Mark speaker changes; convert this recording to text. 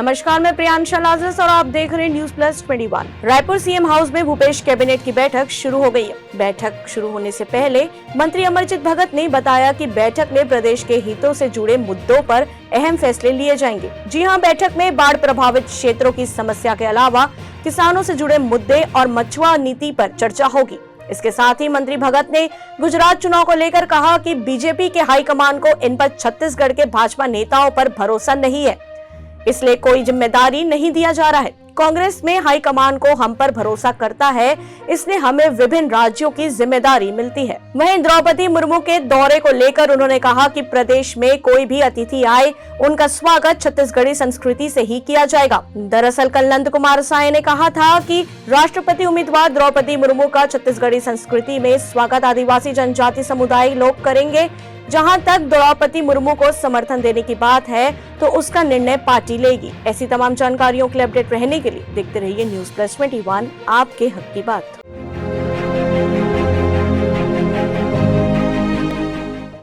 Speaker 1: नमस्कार, मैं प्रियांशा लाजरस और आप देख रहे हैं news plus 21। Raipur CM house में भूपेश कैबिनेट की बैठक शुरू हो गई है। बैठक शुरू होने से पहले मंत्री अमरजीत भगत ने बताया कि बैठक में प्रदेश के हितों से जुड़े मुद्दों पर अहम फैसले लिए जाएंगे। जी हां, बैठक में बाढ़ प्रभावित क्षेत्रों की समस्या के अलावा किसानों से जुड़े मुद्दे और मछुआ नीति पर चर्चा होगी। इसके साथ ही मंत्री भगत ने गुजरात चुनाव को लेकर कहा कि बीजेपी के हाईकमान को इन पर छत्तीसगढ़ के भाजपा नेताओं पर भरोसा नहीं है, इसलिए कोई जिम्मेदारी नहीं दिया जा रहा है। कांग्रेस में हाईकमान को हम पर भरोसा करता है, इसलिए हमें विभिन्न राज्यों की जिम्मेदारी मिलती है। वहीं द्रौपदी मुर्मू के दौरे को लेकर उन्होंने कहा कि प्रदेश में कोई भी अतिथि आए, उनका स्वागत छत्तीसगढ़ी संस्कृति से ही किया जाएगा। दरअसल कल नंद कुमार साय ने कहा था कि राष्ट्रपति उम्मीदवार द्रौपदी मुर्मू का छत्तीसगढ़ी संस्कृति में स्वागत आदिवासी जनजाति समुदाय लोग करेंगे। जहां तक द्रौपदी मुर्मू को समर्थन देने की बात है तो उसका निर्णय पार्टी लेगी। ऐसी तमाम जानकारियों के लिए अपडेट रहने के लिए देखते रहिए न्यूज प्लस 21, आपके हक की बात।